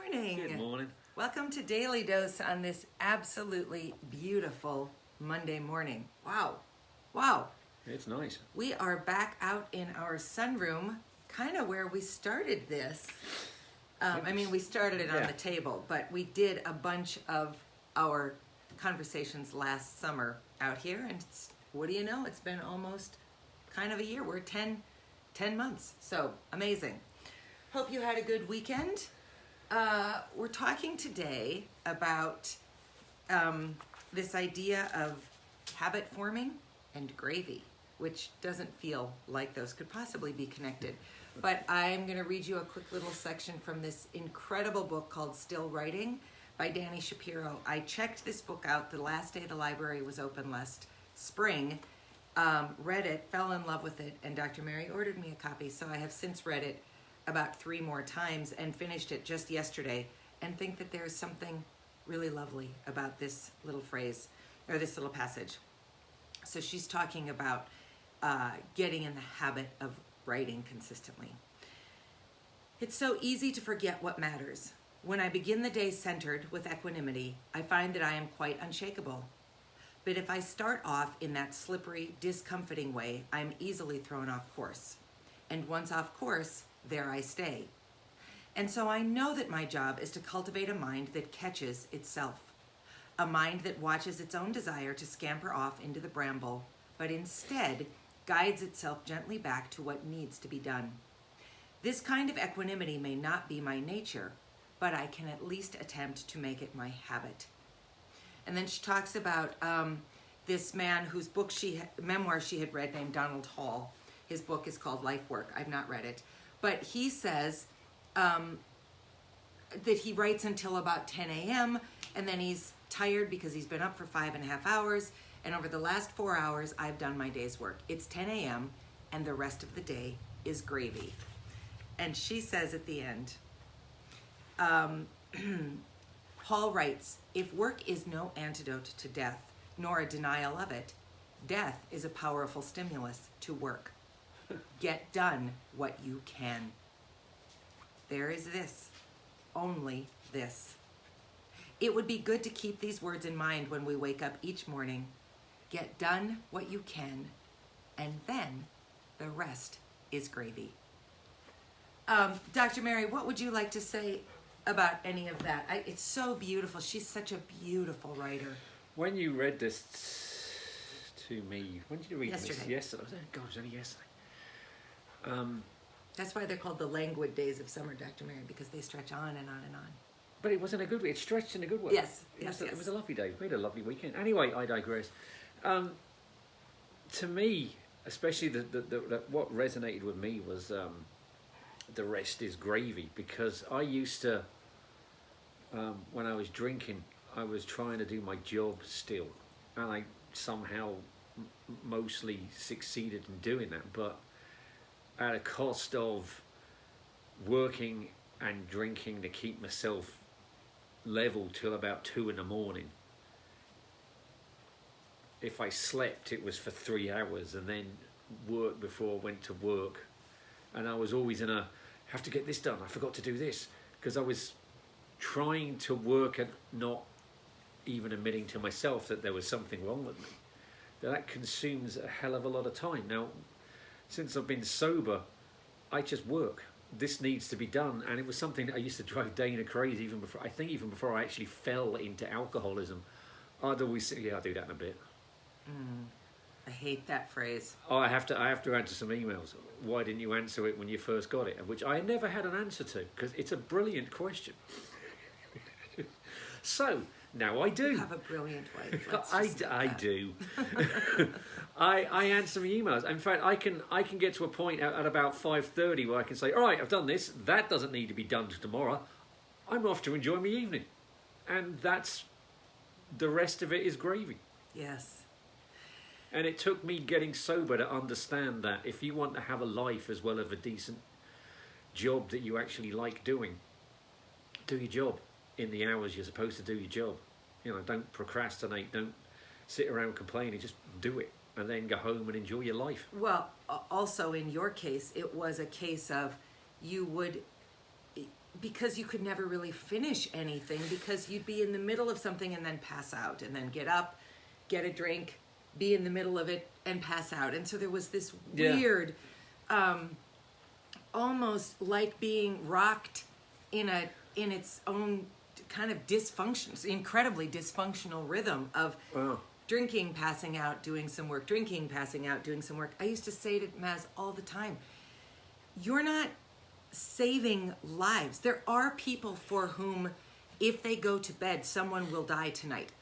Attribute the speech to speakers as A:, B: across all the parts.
A: morning.
B: Good morning.
A: Welcome to Daily Dose on this absolutely beautiful Monday morning. Wow. Wow.
B: It's nice.
A: We are back out in our sunroom, kind of where we started this. We started it on
B: Yeah.
A: the table, but we did a bunch of our conversations last summer out here, and what do you know? It's been almost kind of a year. We're 10 months, so amazing. Hope you had a good weekend. We're talking today about this idea of habit forming and gravy, which doesn't feel like those could possibly be connected. But I'm going to read you a quick little section from this incredible book called Still Writing by Dani Shapiro. I checked this book out the last day the library was open last spring, read it, fell in love with it, and Dr. Mary ordered me a copy, so I have since read it about 3 more times and finished it just yesterday, and think that there's something really lovely about this little phrase or this little passage. So she's talking about getting in the habit of writing consistently. It's so easy to forget what matters. When I begin the day centered with equanimity, I find that I am quite unshakable. But if I start off in that slippery, discomfiting way, I'm easily thrown off course. And once off course, there I stay. And so I know that my job is to cultivate a mind that catches itself. A mind that watches its own desire to scamper off into the bramble, but instead guides itself gently back to what needs to be done. This kind of equanimity may not be my nature, but I can at least attempt to make it my habit. And then she talks about this man whose memoir she had read named Donald Hall. His book is called Life Work. I've not read it. But he says that he writes until about 10 a.m. and then he's tired because he's been up for 5.5 hours. And over the last 4 hours, I've done my day's work. It's 10 a.m. and the rest of the day is gravy. And she says at the end, Hall writes, if work is no antidote to death, nor a denial of it, death is a powerful stimulus to work. Get done what you can. There is this, only this. It would be good to keep these words in mind when we wake up each morning. Get done what you can, and then the rest is gravy. Dr. Mary, what would you like to say about any of that? It's so beautiful. She's such a beautiful writer.
B: When you read this to me, when did you read this?
A: Yesterday.
B: Yesterday. God, it was only yesterday.
A: That's why they're called the languid days of summer, Dr. Mary, because they stretch on and on and on.
B: But it wasn't a good way. It stretched in a good way.
A: Yes,
B: It
A: yes.
B: was a lovely day. We had a lovely weekend. Anyway, I digress. To me, especially what resonated with me was the rest is gravy, because I used to, when I was drinking, I was trying to do my job still, and I somehow mostly succeeded in doing that, but at a cost of working and drinking to keep myself level till about 2 a.m. If I slept, it was for 3 hours, and then work before I went to work. And I was always in a, have to get this done, I forgot to do this, because I was trying to work at not even admitting to myself that there was something wrong with me. That consumes a hell of a lot of time. Now, since I've been sober, I just work. This needs to be done, and it was something that I used to drive Dana crazy even before I actually fell into alcoholism. I'd always say, yeah, I'll do that in a bit.
A: I hate that phrase.
B: Oh, I have to answer some emails. Why didn't you answer it when you first got it? Which I never had an answer to, because it's a brilliant question. So now I do.
A: You have a brilliant wife.
B: I do. I answer my emails. In fact, I can get to a point at about 5:30 where I can say, all right, I've done this. That doesn't need to be done tomorrow. I'm off to enjoy my evening, and that's the rest of it is gravy.
A: Yes.
B: And it took me getting sober to understand that if you want to have a life as well as a decent job that you actually like doing, do your job in the hours you're supposed to do your job. You know, don't procrastinate, don't sit around complaining, just do it and then go home and enjoy your life.
A: Well, also in your case, it was a case of you would because you could never really finish anything because you'd be in the middle of something and then pass out and then get up, get a drink, be in the middle of it and pass out. And so there was this weird, almost like being rocked in its own kind of incredibly dysfunctional rhythm of drinking, passing out, doing some work, drinking, passing out, doing some work. I used to say to Maz all the time, you're not saving lives. There are people for whom, if they go to bed, someone will die tonight.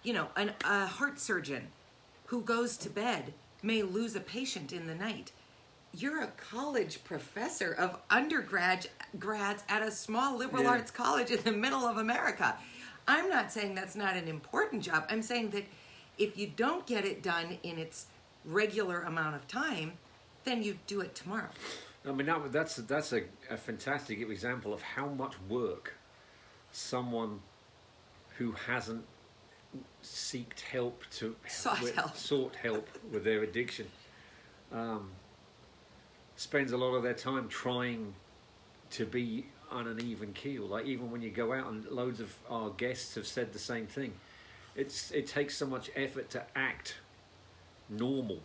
A: You know, a heart surgeon who goes to bed may lose a patient in the night. You're a college professor of undergrads at a small liberal arts college in the middle of America. I'm not saying that's not an important job. I'm saying that if you don't get it done in its regular amount of time, then you do it tomorrow.
B: I mean, that's a fantastic example of how much work someone who hasn't sought help with their addiction spends a lot of their time trying to be on an even keel. Like, even when you go out, and loads of our guests have said the same thing, it takes so much effort to act normal.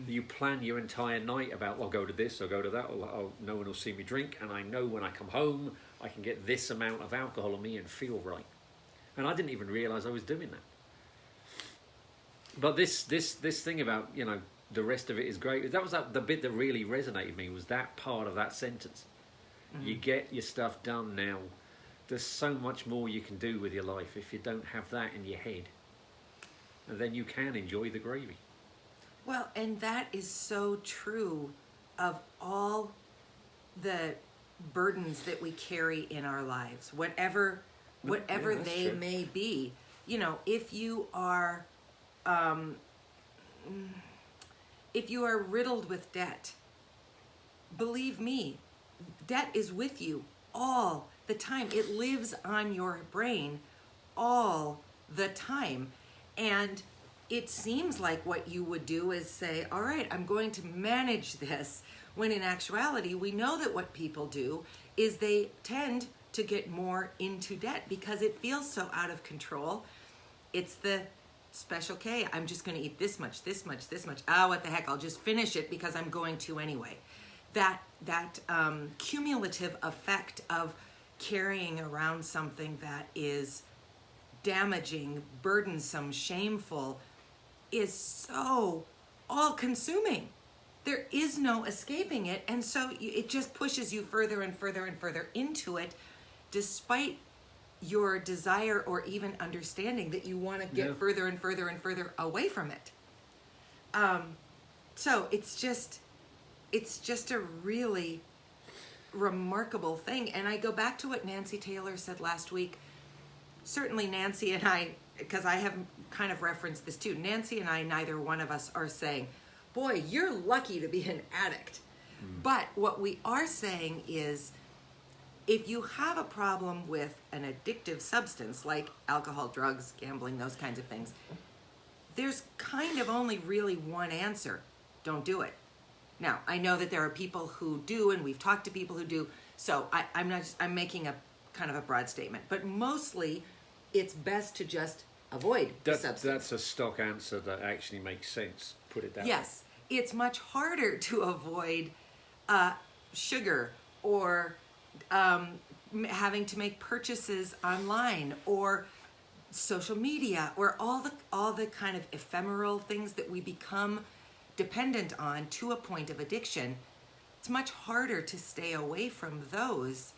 B: You plan your entire night about, I'll go to this, I'll go to that, or no one will see me drink, and I know when I come home I can get this amount of alcohol on me and feel right. And I didn't even realise I was doing that. But this thing about, you know, the rest of it is great. That was the bit that really resonated with me, was that part of that sentence. You get your stuff done now. There's so much more you can do with your life if you don't have that in your head. And then you can enjoy the gravy.
A: Well, and that is so true of all the burdens that we carry in our lives, whatever they may be. You know, if you are riddled with debt, believe me, debt is with you all the time. It lives on your brain all the time. And it seems like what you would do is say, all right, I'm going to manage this, when in actuality, we know that what people do is they tend to get more into debt because it feels so out of control. It's the Special K, I'm just going to eat this much, this much, this much. Ah, what the heck, I'll just finish it because I'm going to anyway. That cumulative effect of carrying around something that is damaging, burdensome, shameful, is so all-consuming. There is no escaping it, and so it just pushes you further and further and further into it, despite your desire or even understanding that you want to get further and further and further away from it. So it's just a really remarkable thing. And I go back to what Nancy Taylor said last week. Certainly Nancy and I, because I have kind of referenced this too, Nancy and I, neither one of us are saying, boy, you're lucky to be an addict. But what we are saying is, if you have a problem with an addictive substance like alcohol, drugs, gambling, those kinds of things, there's kind of only really one answer. Don't do it. Now, I know that there are people who do, and we've talked to people who do, so I'm making a kind of a broad statement, but mostly it's best to just avoid the substance.
B: That's a stock answer that actually makes sense. Put it that way.
A: Yes, it's much harder to avoid sugar or having to make purchases online or social media or all the kind of ephemeral things that we become dependent on to a point of addiction. It's much harder to stay away from those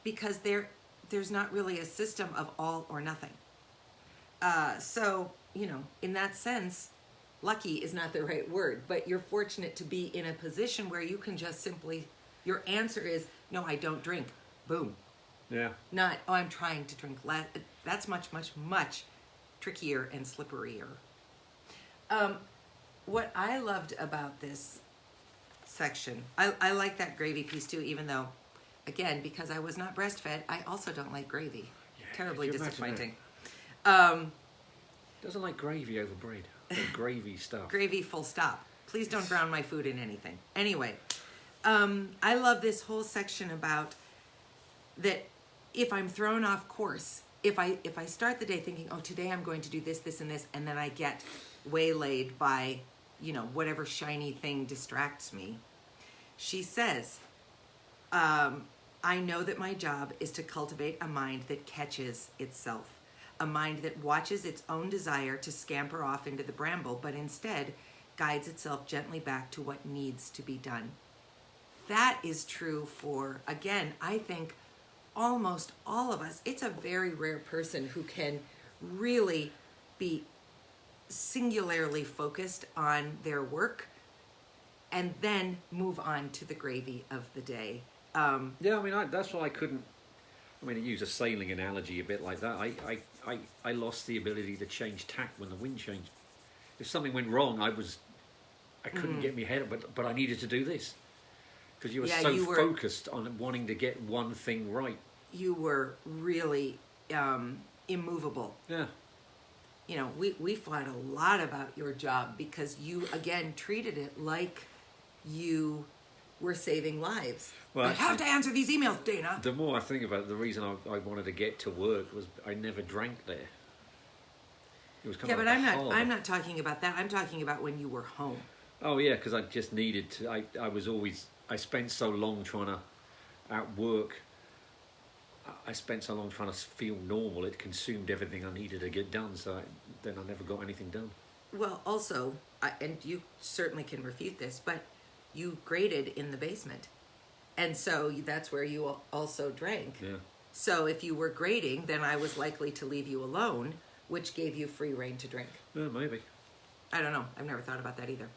A: because there's not really a system of all or nothing. So, you know, in that sense, lucky is not the right word, but you're fortunate to be in a position where you can just simply, your answer is, no, I don't drink. Boom.
B: Yeah.
A: Not, oh, I'm trying to drink less. That's much, much, much trickier and slipperier. What I loved about this section, I like that gravy piece too, even though, again, because I was not breastfed, I also don't like gravy.
B: Yeah,
A: Terribly disappointing.
B: Doesn't like gravy over bread. Or gravy stuff.
A: Gravy full stop. Please don't drown my food in anything. Anyway, I love this whole section about that if I'm thrown off course, if I start the day thinking, oh, today I'm going to do this, this, and this, and then I get waylaid by, whatever shiny thing distracts me, she says, I know that my job is to cultivate a mind that catches itself, a mind that watches its own desire to scamper off into the bramble, but instead guides itself gently back to what needs to be done. That is true for, again, I think almost all of us. It's a very rare person who can really be singularly focused on their work and then move on to the gravy of the day.
B: Yeah, I mean, that's why I couldn't. I mean, to use a sailing analogy a bit like that, I lost the ability to change tack when the wind changed. If something went wrong, I couldn't get my head up, but I needed to do this because you were focused on wanting to get one thing right.
A: You were really immovable.
B: Yeah.
A: We fought a lot about your job because you, again, treated it like you were saving lives.
B: Well,
A: I have to answer these emails, Dana.
B: The more I think about it, the reason I wanted to get to work was I never drank there. It was kind of
A: but
B: like
A: I'm not talking about that. I'm talking about when you were home.
B: Oh yeah, because I just needed to. I spent so long trying to outwork. I spent so long trying to feel normal. It consumed everything I needed to get done. So then I never got anything done.
A: Well, also, and you certainly can refute this, but you graded in the basement, and so that's where you also drank.
B: Yeah.
A: So if you were grading, then I was likely to leave you alone, which gave you free rein to drink.
B: Yeah, maybe.
A: I don't know. I've never thought about that either.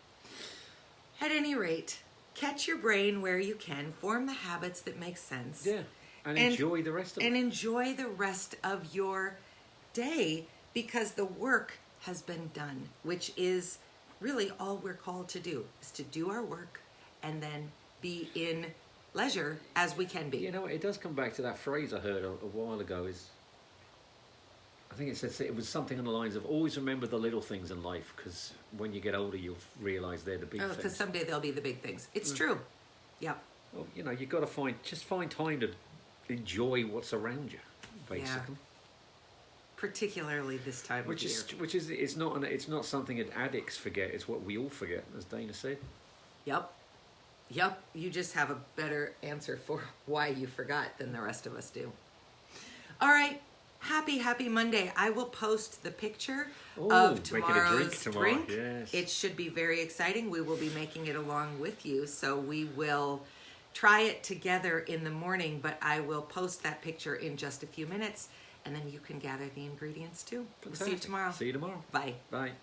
A: At any rate, catch your brain where you can, form the habits that make sense.
B: Yeah, and enjoy the rest of it.
A: And enjoy the rest of your day because the work has been done, which is really all we're called to do, is to do our work and then be in leisure as we can be.
B: It does come back to that phrase I heard a while ago. I think it was something on the lines of always remember the little things in life because when you get older you'll realise they're the big things.
A: Because someday they'll be the big things. It's true. Yeah.
B: Well, you've got to find time to enjoy what's around you, basically.
A: Yeah. Particularly this time of year.
B: It's not something that addicts forget. It's what we all forget, as Dana said.
A: Yep. You just have a better answer for why you forgot than the rest of us do. All right. Happy Monday. I will post the picture of tomorrow's drink.
B: Yes.
A: It should be very exciting. We will be making it along with you. So we will try it together in the morning, but I will post that picture in just a few minutes, and then you can gather the ingredients too.
B: Fantastic.
A: We'll see you tomorrow.
B: See you tomorrow.
A: Bye.
B: Bye.